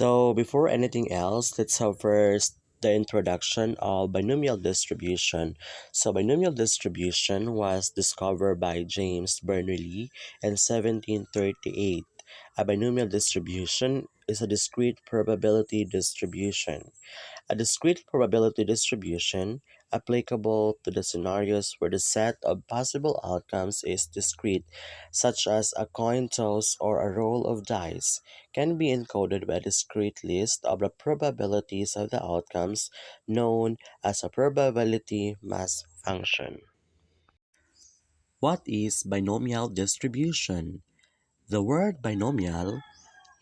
So before anything else, let's have first the introduction of binomial distribution. So binomial distribution was discovered by James Bernoulli in 1738. A binomial distribution is a discrete probability distribution. A discrete probability distribution applicable to the scenarios where the set of possible outcomes is discrete, such as a coin toss or a roll of dice, can be encoded by a discrete list of the probabilities of the outcomes known as a probability mass function. What is binomial distribution? The word binomial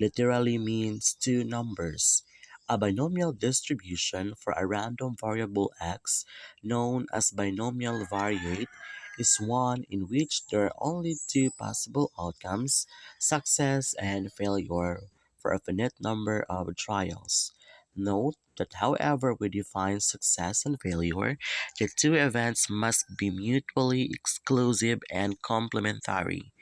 literally means two numbers. A binomial distribution for a random variable x, known as binomial variate, is one in which there are only two possible outcomes, success and failure, for a finite number of trials. Note that however we define success and failure, the two events must be mutually exclusive and complementary.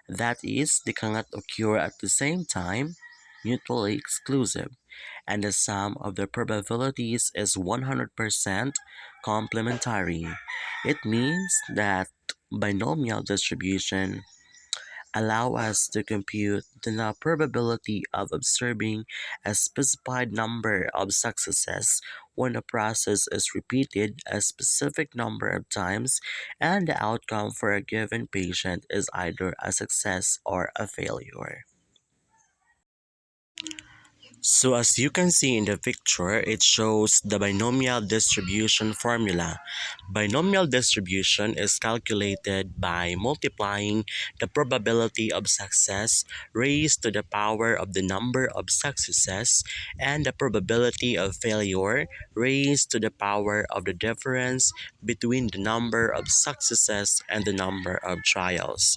That is, they cannot occur at the same time, mutually exclusive, and the sum of their probabilities is 100% complementary. It means that binomial distribution allow us to compute the probability of observing a specified number of successes when the process is repeated a specific number of times and the outcome for a given patient is either a success or a failure. So as you can see in the picture, it shows the binomial distribution formula. Binomial distribution is calculated by multiplying the probability of success raised to the power of the number of successes and the probability of failure raised to the power of the difference between the number of successes and the number of trials.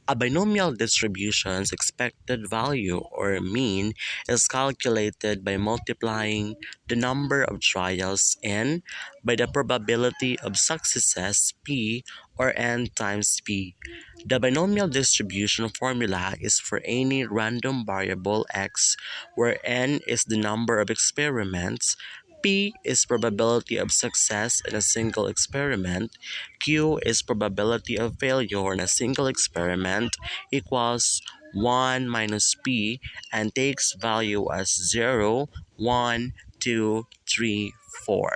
A binomial distribution's expected value or mean is calculated by multiplying the number of trials n by the probability of successes p or n times p. The binomial distribution formula is for any random variable x where n is the number of experiments, P is probability of success in a single experiment, Q is probability of failure in a single experiment equals 1 minus P and takes value as 0, 1, 2, 3, 4.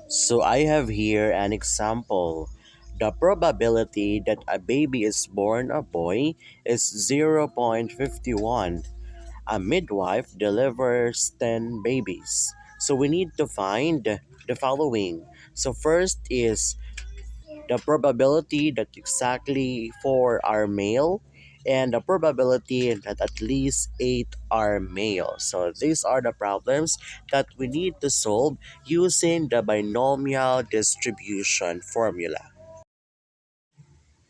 So I have here an example. The probability that a baby is born a boy is 0.51. A midwife delivers 10 babies. So we need to find the following. So first is the probability that exactly 4 are male and the probability that at least 8 are male. So these are the problems that we need to solve using the binomial distribution formula.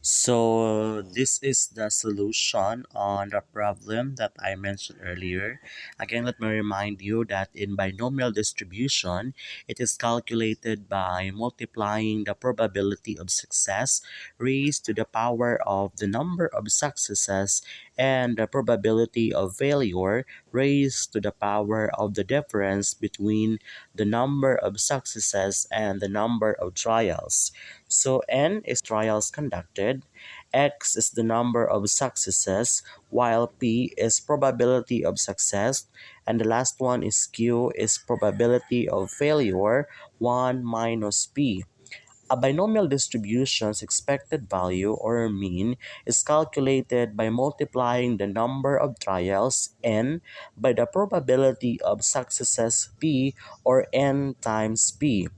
So this is the solution on the problem that I mentioned earlier. Again, let me remind you that in binomial distribution, it is calculated by multiplying the probability of success raised to the power of the number of successes and the probability of failure raised to the power of the difference between the number of successes and the number of trials. So n is trials conducted, x is the number of successes, while p is probability of success, and the last one is q is probability of failure, 1 minus p. A binomial distribution's expected value or mean is calculated by multiplying the number of trials n by the probability of successes p or n times p.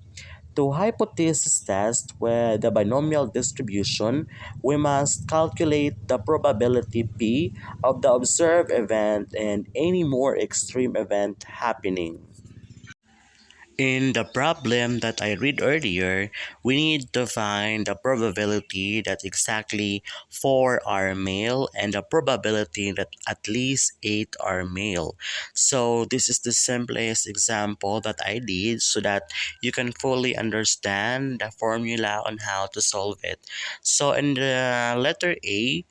To hypothesis test with the binomial distribution, we must calculate the probability P of the observed event and any more extreme event happening. In the problem that I read earlier, we need to find the probability that exactly 4 are male and the probability that at least 8 are male. So this is the simplest example that I did so that you can fully understand the formula on how to solve it. So in the letter A,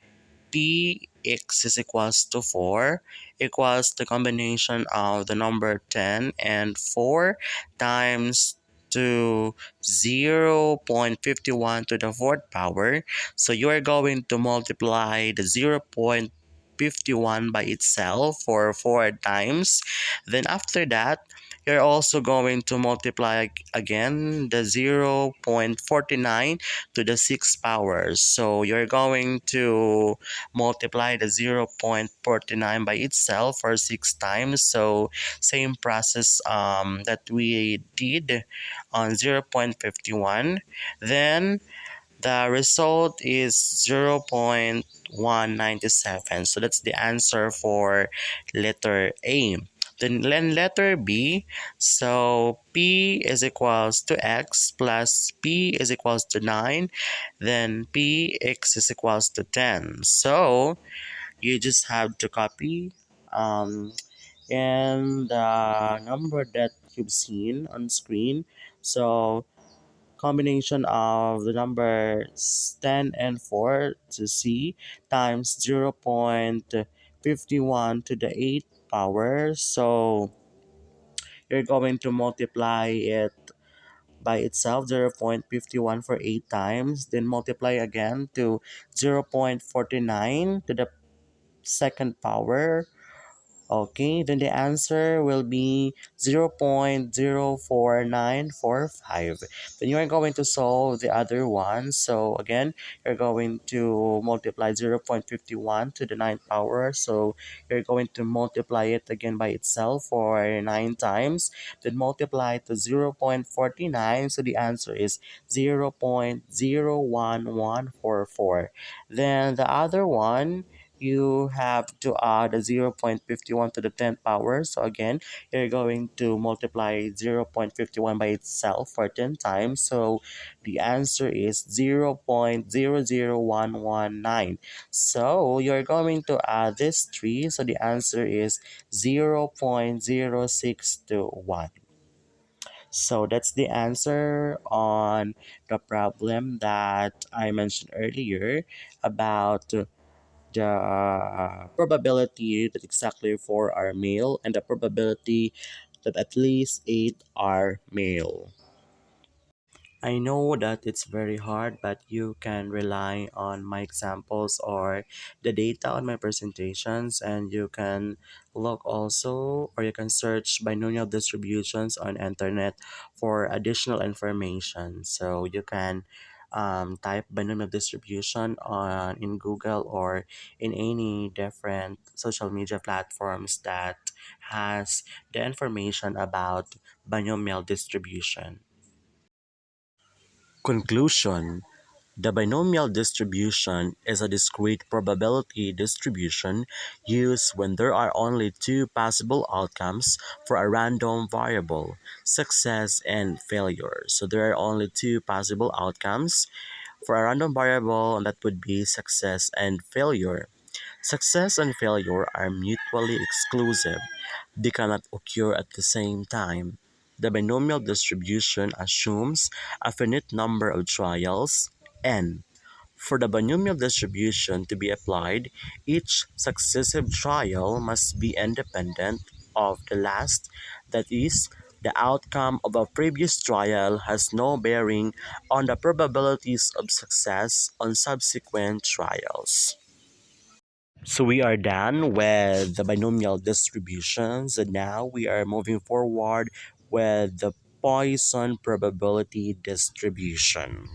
Px is equals to 4 equals the combination of the number 10 and 4 times to 0.51 to the fourth power. So you are going to multiply the 0.51 by itself for 4 times. Then after that, you're also going to multiply again the 0.49 to the 6th power. So you're going to multiply the 0.49 by itself for 6 times. So same process that we did on 0.51. Then the result is 0.197. So that's the answer for letter A. Then letter B, so P is equals to X plus P is equals to 9, then Px is equals to 10. So you just have to copy and the number that you've seen on screen. So combination of the numbers 10 and 4 to C times 0.51 to the 8th power. So you're going to multiply it by itself 0.51 for 8 times, then multiply again to 0.49 to the second power. Okay, then the answer will be 0.04945. Then you are going to solve the other one. So again, you're going to multiply 0.51 to the ninth power. So you're going to multiply it again by itself for 9 times. Then multiply to 0.49. So the answer is 0.01144. Then the other one, you have to add a 0.51 to the 10th power. So again, you're going to multiply 0.51 by itself for 10 times. So the answer is 0.00119. So you're going to add this 3. So the answer is 0.0621. So that's the answer on the problem that I mentioned earlier about the probability that exactly 4 are male and the probability that at least 8 are male. I know that it's very hard, but you can rely on my examples or the data on my presentations, and you can look also or you can search binomial distributions on internet for additional information. So you can type binomial distribution on in Google or in any different social media platforms that has the information about binomial distribution. Conclusion: the binomial distribution is a discrete probability distribution used when there are only two possible outcomes for a random variable, success and failure. So there are only two possible outcomes for a random variable, and that would be success and failure. Success and failure are mutually exclusive. They cannot occur at the same time. The binomial distribution assumes a finite number of trials, n. For the binomial distribution to be applied, each successive trial must be independent of the last. That is, the outcome of a previous trial has no bearing on the probabilities of success on subsequent trials. So we are done with the binomial distributions, and now we are moving forward with the Poisson probability distribution.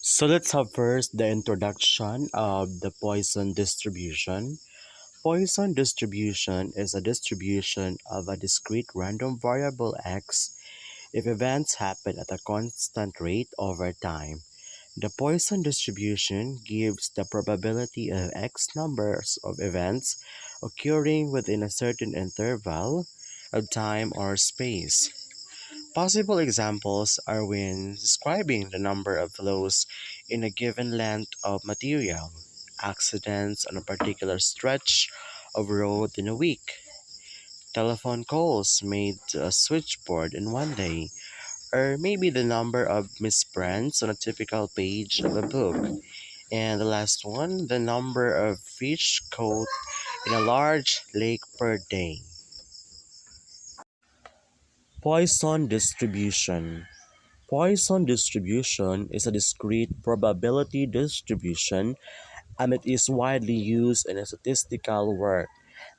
So let's have first the introduction of the Poisson distribution. Poisson distribution is a distribution of a discrete random variable x if events happen at a constant rate over time. The Poisson distribution gives the probability of x numbers of events occurring within a certain interval of time or space. Possible examples are when describing the number of flows in a given length of material, accidents on a particular stretch of road in a week, telephone calls made to a switchboard in one day, or maybe the number of misprints on a typical page of a book. And the last one, the number of fish caught in a large lake per day. Poisson distribution. Poisson distribution is a discrete probability distribution and it is widely used in statistical work.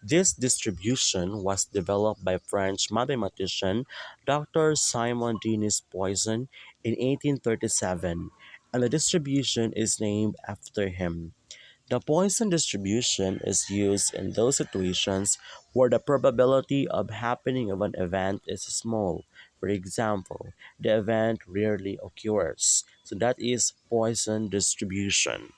This distribution was developed by French mathematician Dr. Simon Denis Poisson in 1837, and the distribution is named after him. The Poisson distribution is used in those situations where the probability of happening of an event is small. For example, the event rarely occurs. So that is Poisson distribution.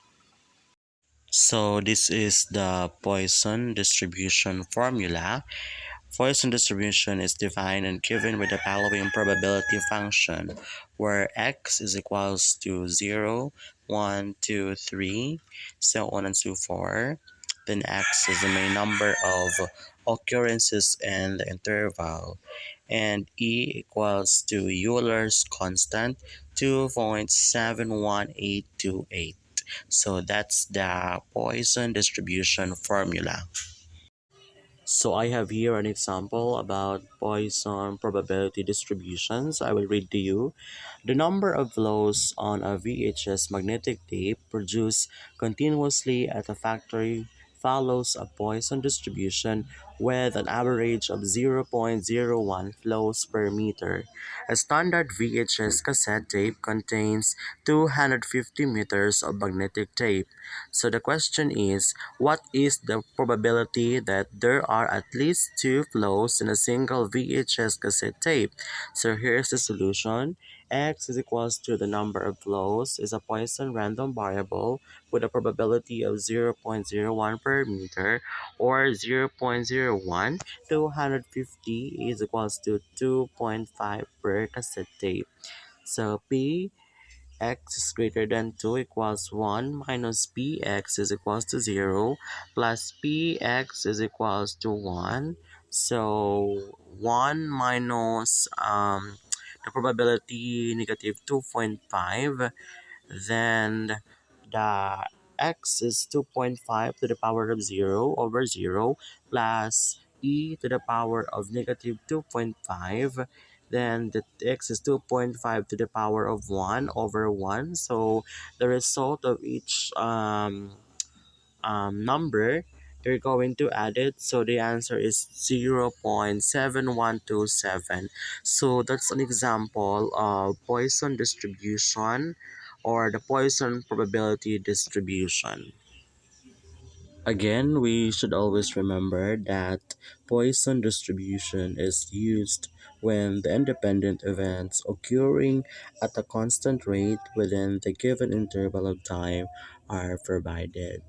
So this is the Poisson distribution formula. Poisson distribution is defined and given with the following probability function, where x is equals to 0, 1, 2, 3, so on and so forth. Then x is the main number of occurrences in the interval, and e equals to Euler's constant 2.71828. So that's the Poisson distribution formula. So I have here an example about Poisson probability distributions. I will read to you. The number of flows on a VHS magnetic tape produced continuously at a factory follows a Poisson distribution with an average of 0.01 flows per meter. A standard VHS cassette tape contains 250 meters of magnetic tape. So the question is, what is the probability that there are at least two flows in a single VHS cassette tape? So here's the solution. X is equals to the number of flows is a Poisson random variable with a probability of 0.01 per meter, or 0.01 to 150 is equals to 2.5 per cassette tape. So P x is greater than 2 equals 1 minus px is equals to 0 plus px is equals to 1. So 1 minus the probability negative 2.5, then the x is 2.5 to the power of 0 over 0 plus e to the power of negative 2.5, then the x is 2.5 to the power of 1 over 1. So the result of each number, you're going to add it, so the answer is 0.7127. So that's an example of Poisson distribution or the Poisson probability distribution. Again, we should always remember that Poisson distribution is used when the independent events occurring at a constant rate within the given interval of time are provided.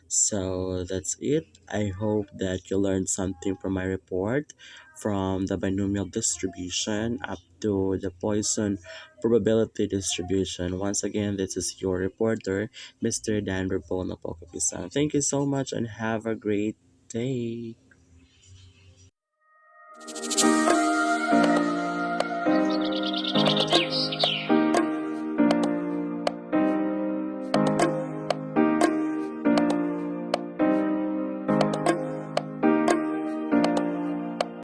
So that's it. I hope that you learned something from my report, from the binomial distribution up to the Poisson probability distribution. Once again, this is your reporter, Mr. Dan Rapona Pocapisan. Thank you so much and have a great day.